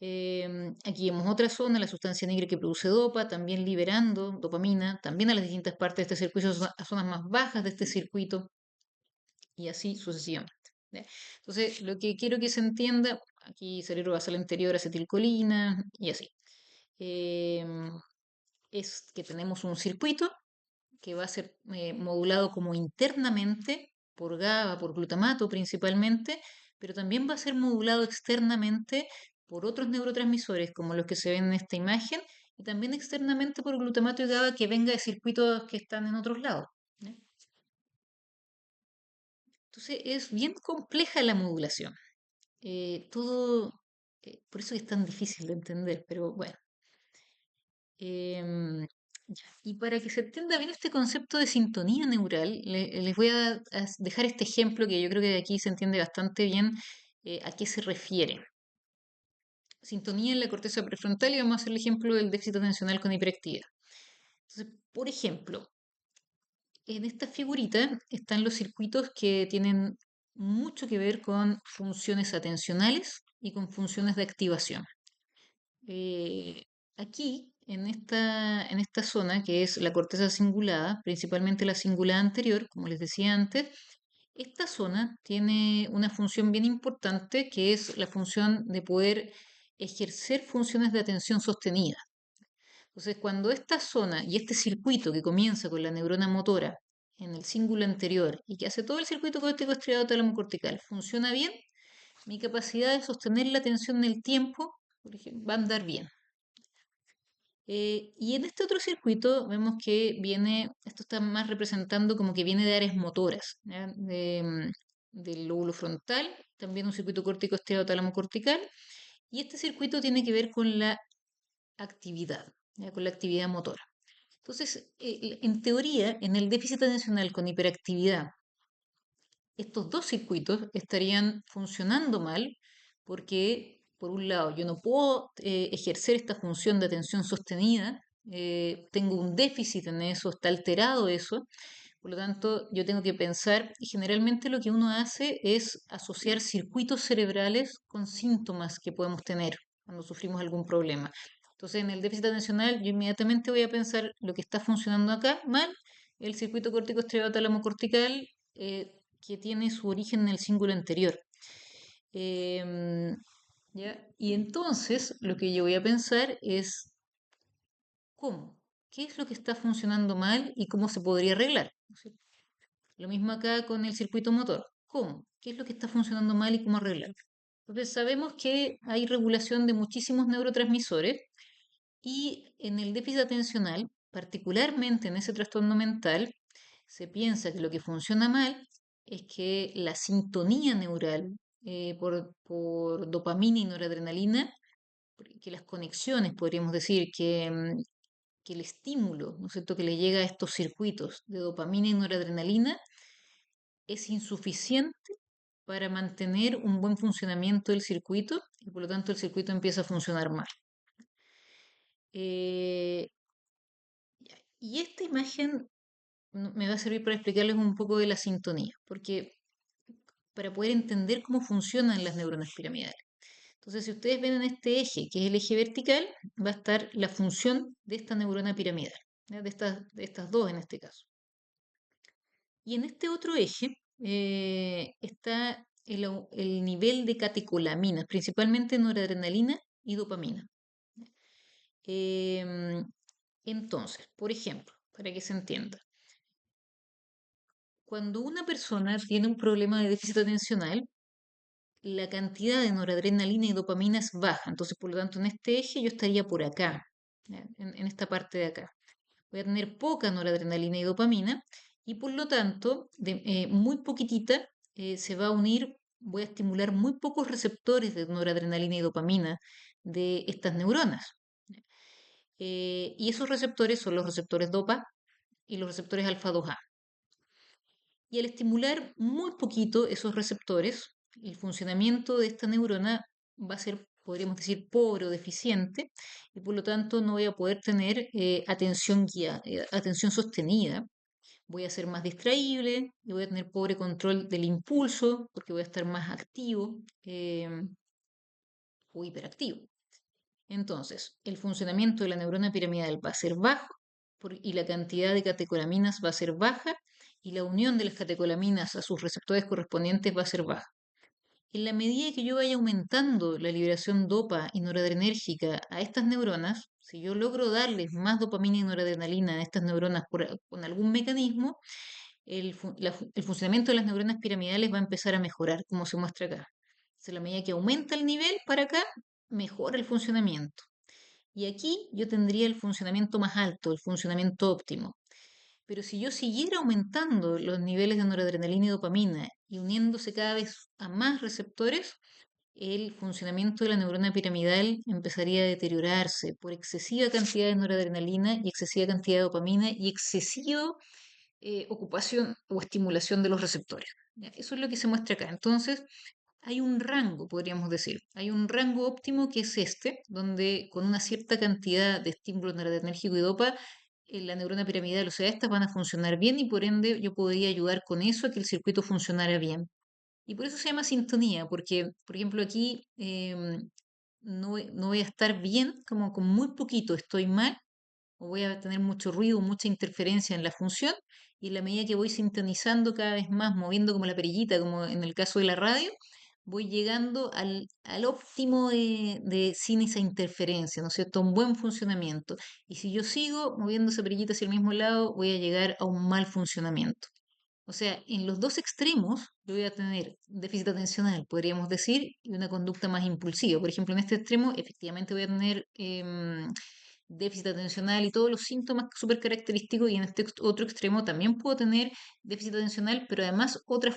Aquí vemos otra zona, la sustancia negra que produce dopa, también liberando dopamina, también a las distintas partes de este circuito, a zonas más bajas de este circuito, y así sucesivamente. ¿Ya? Entonces, lo que quiero que se entienda, aquí cerebro basal anterior, acetilcolina, y así, em, es que tenemos un circuito que va a ser modulado como internamente por GABA, por glutamato principalmente, pero también va a ser modulado externamente por otros neurotransmisores como los que se ven en esta imagen y también externamente por glutamato y GABA que venga de circuitos que están en otros lados. ¿Ya? Entonces es bien compleja la modulación. Todo, por eso es tan difícil de entender, pero bueno. Ya, y para que se entienda bien este concepto de sintonía neural, les voy a dejar este ejemplo que yo creo que de aquí se entiende bastante bien a qué se refiere. Sintonía en la corteza prefrontal y vamos a hacer el ejemplo del déficit atencional con hiperactividad. Entonces, por ejemplo, en esta figurita están los circuitos que tienen mucho que ver con funciones atencionales y con funciones de activación. Eh, Aquí, en esta zona, que es la corteza cingulada, principalmente la cingulada anterior, como les decía antes, esta zona tiene una función bien importante que es la función de poder ejercer funciones de atención sostenida. Entonces, cuando esta zona y este circuito que comienza con la neurona motora en el cíngulo anterior y que hace todo el circuito córtico estriado tálamo cortical funciona bien, mi capacidad de sostener la atención en el tiempo, por ejemplo, va a andar bien. Y en este otro circuito vemos que viene, esto está más representando como que viene de áreas motoras, ¿ya? Del lóbulo frontal, también un circuito córtico estriado tálamo cortical, Y este circuito tiene que ver con la actividad, ¿ya? Con la actividad motora. Entonces, en teoría, en el déficit atencional con hiperactividad, estos dos circuitos estarían funcionando mal porque, por un lado, yo no puedo ejercer esta función de atención sostenida, tengo un déficit en eso, está alterado eso, por lo tanto, yo tengo que pensar, y generalmente lo que uno hace es asociar circuitos cerebrales con síntomas que podemos tener cuando sufrimos algún problema. Entonces, en el déficit atencional, yo inmediatamente voy a pensar lo que está funcionando acá mal, el circuito córtico estriado cortical, que tiene su origen en el cíngulo anterior. Em, ¿Ya? Y entonces, lo que yo voy a pensar es cómo, qué es lo que está funcionando mal y cómo se podría arreglar. ¿No es cierto? Lo mismo acá con el circuito motor. ¿Cómo? ¿Qué es lo que está funcionando mal y cómo arreglarlo? Entonces sabemos que hay regulación de muchísimos neurotransmisores y en el déficit atencional, particularmente en ese trastorno mental, se piensa que lo que funciona mal es que la sintonía neural por dopamina y noradrenalina, que las conexiones, podríamos decir, que el estímulo, ¿no es cierto?, que le llega a estos circuitos de dopamina y noradrenalina es insuficiente para mantener un buen funcionamiento del circuito y por lo tanto el circuito empieza a funcionar mal. Eh, y esta imagen me va a servir para explicarles un poco de la sintonía, porque para poder entender cómo funcionan las neuronas piramidales. Entonces, si ustedes ven en este eje, que es el eje vertical, va a estar la función de esta neurona piramidal, ¿ya? De estas dos en este caso. Y en este otro eje está el nivel de catecolaminas, principalmente noradrenalina y dopamina. Em, entonces, por ejemplo, para que se entienda, cuando una persona tiene un problema de déficit atencional, la cantidad de noradrenalina y dopamina es baja. Entonces, por lo tanto, en este eje yo estaría por acá, ¿ya? En esta parte de acá. Voy a tener poca noradrenalina y dopamina y por lo tanto, muy poquitita se va a unir, voy a estimular muy pocos receptores de noradrenalina y dopamina de estas neuronas. Y esos receptores son los receptores DOPA y los receptores alfa 2A. Y al estimular muy poquito esos receptores, el funcionamiento de esta neurona va a ser, podríamos decir, pobre o deficiente, y por lo tanto no voy a poder tener atención guía, atención sostenida. Voy a ser más distraíble y voy a tener pobre control del impulso, porque voy a estar más activo o hiperactivo. Entonces, el funcionamiento de la neurona piramidal va a ser bajo y la cantidad de catecolaminas va a ser baja y la unión de las catecolaminas a sus receptores correspondientes va a ser baja. En la medida que yo vaya aumentando la liberación dopa y noradrenérgica a estas neuronas, si yo logro darles más dopamina y noradrenalina a estas neuronas con algún mecanismo, el funcionamiento de las neuronas piramidales va a empezar a mejorar, como se muestra acá. Entonces, a la medida que aumenta el nivel para acá, mejora el funcionamiento. Y aquí yo tendría el funcionamiento más alto, el funcionamiento óptimo. Pero si yo siguiera aumentando los niveles de noradrenalina y dopamina y uniéndose cada vez a más receptores, el funcionamiento de la neurona piramidal empezaría a deteriorarse por excesiva cantidad de noradrenalina y excesiva cantidad de dopamina y excesiva ocupación o estimulación de los receptores. ¿Ya? Eso es lo que se muestra acá. Entonces, hay un rango, podríamos decir. Hay un rango óptimo que es este, donde con una cierta cantidad de estímulo noradrenérgico y dopa, la neurona piramidal, o sea, estas van a funcionar bien y por ende yo podría ayudar con eso a que el circuito funcionara bien. Y por eso se llama sintonía, porque, por ejemplo, aquí no voy a estar bien, como con muy poquito estoy mal, o voy a tener mucho ruido, mucha interferencia en la función, y en la medida que voy sintonizando cada vez más, moviendo como la perillita, como en el caso de la radio, voy llegando al óptimo sin esa interferencia, ¿no es cierto? Un buen funcionamiento. Y si yo sigo moviendo esa perillita hacia el mismo lado, voy a llegar a un mal funcionamiento. O sea, en los dos extremos yo voy a tener déficit atencional, podríamos decir, y una conducta más impulsiva. Por ejemplo, en este extremo, efectivamente voy a tener déficit atencional y todos los síntomas súper característicos, y en este otro extremo también puedo tener déficit atencional, pero además otros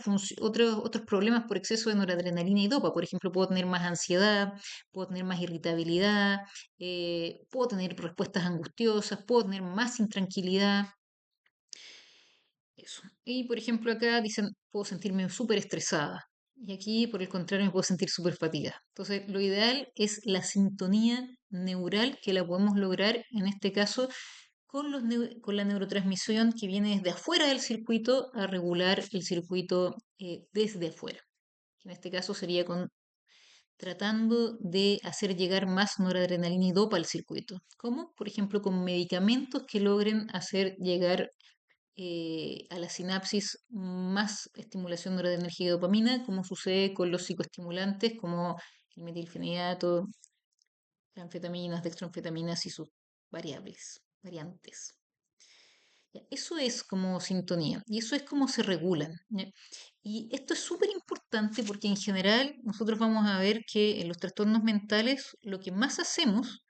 problemas por exceso de noradrenalina y dopa. Por ejemplo, puedo tener más ansiedad, puedo tener más irritabilidad, puedo tener respuestas angustiosas, puedo tener más intranquilidad. Eso. Y por ejemplo, acá dicen, puedo sentirme súper estresada. Y aquí, por el contrario, me puedo sentir súper fatigada. Entonces, lo ideal es la sintonía neural que la podemos lograr, en este caso, con la neurotransmisión que viene desde afuera del circuito a regular el circuito desde afuera. En este caso sería tratando de hacer llegar más noradrenalina y dopa al circuito. ¿Cómo? Por ejemplo, con medicamentos que logren hacer llegar a la sinapsis más estimulación noradrenérgica y dopamina, como sucede con los psicoestimulantes como el metilfenidato, anfetaminas, dextroanfetaminas y sus variantes. Ya, eso es como sintonía y eso es como se regulan. ¿Ya? Y esto es súper importante porque en general nosotros vamos a ver que en los trastornos mentales lo que más hacemos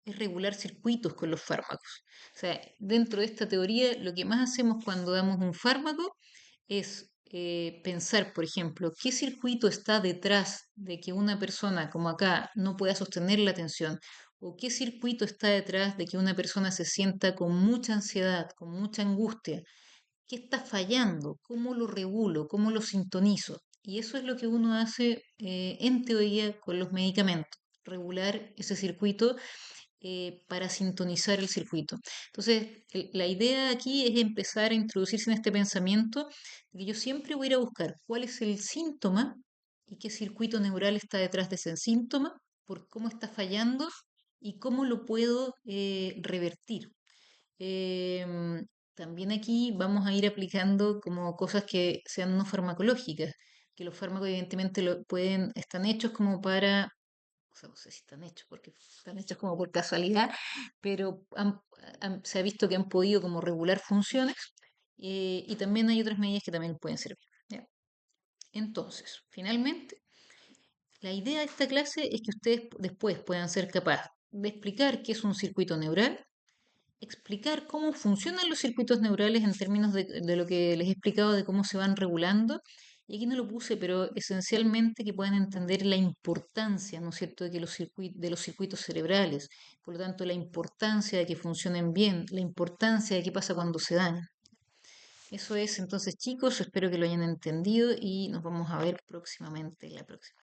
es regular circuitos con los fármacos. O sea, dentro de esta teoría lo que más hacemos cuando damos un fármaco es pensar, por ejemplo, qué circuito está detrás de que una persona, como acá, no pueda sostener la atención, o qué circuito está detrás de que una persona se sienta con mucha ansiedad, con mucha angustia, qué está fallando, cómo lo regulo, cómo lo sintonizo. Y eso es lo que uno hace en teoría con los medicamentos, regular ese circuito para sintonizar el circuito. Entonces, la idea aquí es empezar a introducirse en este pensamiento de que yo siempre voy a ir a buscar cuál es el síntoma y qué circuito neural está detrás de ese síntoma, por cómo está fallando y cómo lo puedo revertir. Em, También aquí vamos a ir aplicando como cosas que sean no farmacológicas, que los fármacos evidentemente están hechos como para, o sea, no sé si están hechos porque están hechos como por casualidad, pero se ha visto que han podido como regular funciones, y también hay otras medidas que también pueden servir. ¿Ya? Entonces, finalmente, la idea de esta clase es que ustedes después puedan ser capaces de explicar qué es un circuito neural, explicar cómo funcionan los circuitos neurales en términos de lo que les he explicado, de cómo se van regulando. Y aquí no lo puse, pero esencialmente que puedan entender la importancia, ¿no es cierto?, de los circuitos cerebrales, por lo tanto, la importancia de que funcionen bien, la importancia de qué pasa cuando se dañan. Eso es, entonces, chicos, espero que lo hayan entendido y nos vamos a ver próximamente en la próxima.